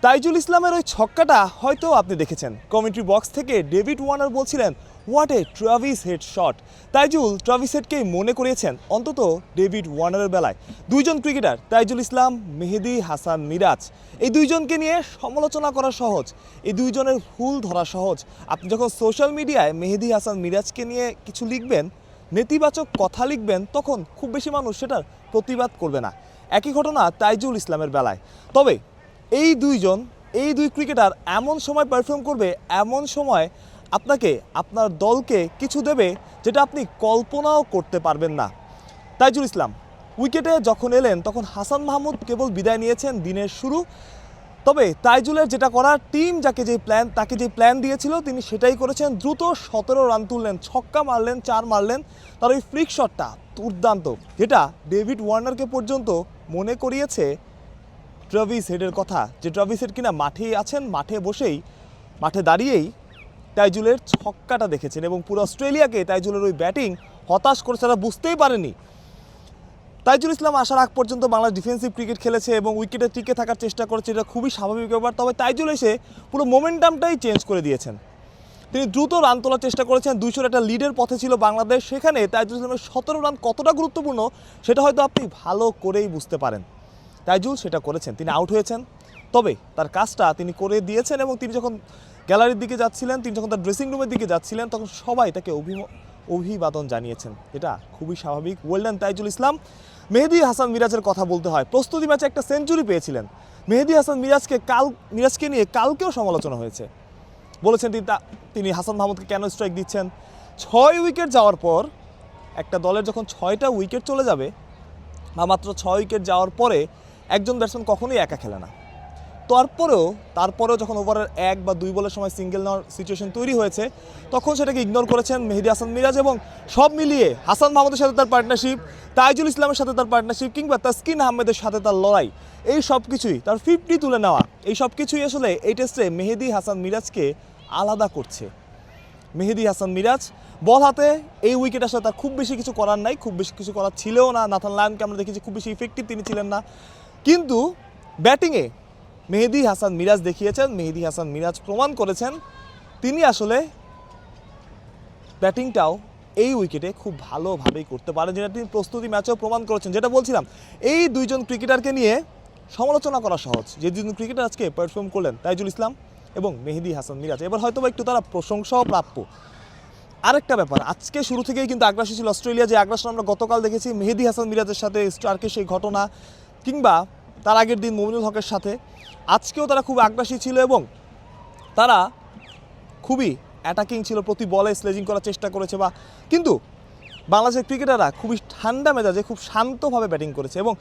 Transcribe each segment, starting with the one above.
তাইজুল ইসলামের ওই ছক্কাটা হয়তো আপনি দেখেছেন। কমেন্ট্রি বক্স থেকে ডেভিড ওয়ার্নার বলছিলেন what a Travis Head shot. Taijul Travis হেডকেই মনে করিয়েছেন অন্তত ডেভিড ওয়ার্নারের বেলায়। দুইজন ক্রিকেটার তাইজুল ইসলাম, মেহেদী হাসান মিরাজ, এই দুইজনকে নিয়ে সমালোচনা করা সহজ, এই দুইজনের ভুল ধরা সহজ। আপনি যখন সোশ্যাল মিডিয়ায় মেহেদী হাসান মিরাজকে নিয়ে কিছু লিখবেন, নেতিবাচক কথা লিখবেন, তখন খুব বেশি মানুষ সেটার প্রতিবাদ করবে না। একই ঘটনা তাইজুল ইসলামের বেলায়। তবে এই দুই ক্রিকেটার এমন সময় পারফর্ম করবে, এমন সময় আপনাকে আপনার দলকে কিছু দেবে যেটা আপনি কল্পনাও করতে পারবেন না। তাইজুল ইসলাম উইকেটে যখন এলেন তখন হাসান মাহমুদ কেবল বিদায় নিয়েছেন দিনের শুরু। তবে তাইজুলের যেটা করার, টিম তাকে যে প্ল্যান দিয়েছিল তিনি সেটাই করেছেন। দ্রুত 17 রান তুললেন, ছক্কা মারলেন, 4 মারলেন। তার ওই ফ্লিক শটটা দুর্দান্ত, যেটা ডেভিড ওয়ার্নারকে পর্যন্ত মনে করিয়েছে ট্রাভিস হেডের কথা, যে ট্রাভিস হেড কিনা মাঠেই আছেন, মাঠে দাঁড়িয়েই তাইজুলের ছক্কাটা দেখেছেন এবং পুরো অস্ট্রেলিয়াকে তাইজুলের ওই ব্যাটিং হতাশ করেছে, তারা বুঝতেই পারেনি। তাইজুল ইসলাম আসার আগ পর্যন্ত বাংলাদেশ ডিফেন্সিভ ক্রিকেট খেলেছে এবং উইকেটে টিকে থাকার চেষ্টা করেছে, এটা খুবই স্বাভাবিক ব্যাপার। তবে তাইজুল এসে পুরো মোমেন্টামটাই চেঞ্জ করে দিয়েছেন। তিনি দ্রুত রান তোলার চেষ্টা করেছেন। 200 একটা লিডের পথে ছিল বাংলাদেশ, সেখানে তাইজুল ইসলামের 17 রান কতটা গুরুত্বপূর্ণ সেটা হয়তো আপনি ভালো করেই বুঝতে পারেন। তাইজুল সেটা করেছেন, তিনি আউট হয়েছেন, তবে তার কাজটা তিনি করে দিয়েছেন। এবং তিনি যখন গ্যালারির দিকে যাচ্ছিলেন, তিনি যখন তার ড্রেসিং রুমের দিকে যাচ্ছিলেন, তখন সবাই তাকে অভিবাদন জানিয়েছেন, এটা খুবই স্বাভাবিক। Well done Taijul Islam. মেহেদী হাসান মিরাজের কথা বলতে হয়, প্রস্তুতি ম্যাচে একটা সেঞ্চুরি পেয়েছিলেন। মেহেদী হাসান মিরাজকে নিয়ে কালকেও সমালোচনা হয়েছে। বলেছেন তিনি হাসান মাহমুদকে কেন স্ট্রাইক দিচ্ছেন। 6 উইকেট যাওয়ার পর একটা দলের যখন 6টা উইকেট চলে যাবে, বা মাত্র 6 উইকেট যাওয়ার পরে একজন ব্যাটসম্যান কখনোই একা খেলে না। তারপরেও যখন ওভারের 1 বা 2 বলের সময় সিঙ্গেল নেওয়ার সিচুয়েশন তৈরি হয়েছে, তখন সেটাকে ইগনোর করেছেন মেহেদী হাসান মিরাজ। এবং সব মিলিয়ে হাসান মাহমুদের সাথে তার পার্টনারশিপ, তাইজুল ইসলামের সাথে তার পার্টনারশিপ, কিংবা তাসকিন আহমেদের সাথে তার লড়াই, এই সব কিছুই, তার 50 তুলে নেওয়া, এই সব কিছুই আসলে এই টেস্টে মেহেদী হাসান মিরাজকে আলাদা করছে। মেহেদী হাসান মিরাজ বল হাতে এই উইকেট আসলে তার খুব বেশি কিছু করার নাই, খুব বেশি কিছু করার ছিলও না। নাথান লায়নকে আমরা দেখেছি খুব বেশি ইফেক্টিভ তিনি ছিলেন না, কিন্তু ব্যাটিংয়ে মেহেদী হাসান মিরাজ দেখিয়েছেন, মেহেদী হাসান মিরাজ প্রমাণ করেছেন তিনি আসলে ব্যাটিংটাও এই উইকেটে খুব ভালোভাবেই করতে পারেন, যেটা তিনি প্রস্তুতি ম্যাচেও প্রমাণ করেছেন। যেটা বলছিলাম, এই দুইজন ক্রিকেটারকে নিয়ে সমালোচনা করা সহজ, যে দুজন ক্রিকেটার আজকে পারফর্ম করলেন, তাইজুল ইসলাম এবং মেহেদী হাসান মিরাজ, এবার হয়তো একটু তারা প্রশংসাও প্রাপ্য। আরেকটা ব্যাপার, আজকে শুরু থেকেই কিন্তু আগ্রাসী ছিল অস্ট্রেলিয়া, যে আগ্রাসন আমরা গতকাল দেখেছি মেহেদী হাসান মিরাজের সাথে স্টার্কের সেই ঘটনা, কিংবা তার আগের দিন মুমিনুল হকের সাথে, আজকেও তারা খুব আগ্রাসী ছিল এবং তারা খুবই অ্যাটাকিং ছিল, প্রতি বলে স্লেজিং করার চেষ্টা করেছে। কিন্তু বাংলাদেশের ক্রিকেটাররা খুবই ঠান্ডা মেজাজে খুব শান্তভাবে ব্যাটিং করেছে। এবং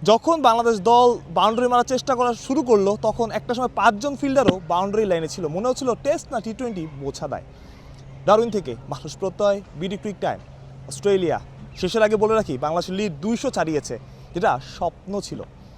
যখন বাংলাদেশ দল বাউন্ডারি মারার চেষ্টা করা শুরু করলো, তখন একটা সময় 5 জন ফিল্ডারও বাউন্ডারি লাইনে ছিল, মনে হচ্ছিল টেস্ট না T20 বোঝা দেয়। ডারউইন থেকে মাহরুজ প্রত্যয়, বিডি ক্রিক টাইম, অস্ট্রেলিয়া। শেষের আগে বলে রাখি, বাংলাদেশের লিড 200 ছাড়িয়েছে, যেটা স্বপ্ন ছিল।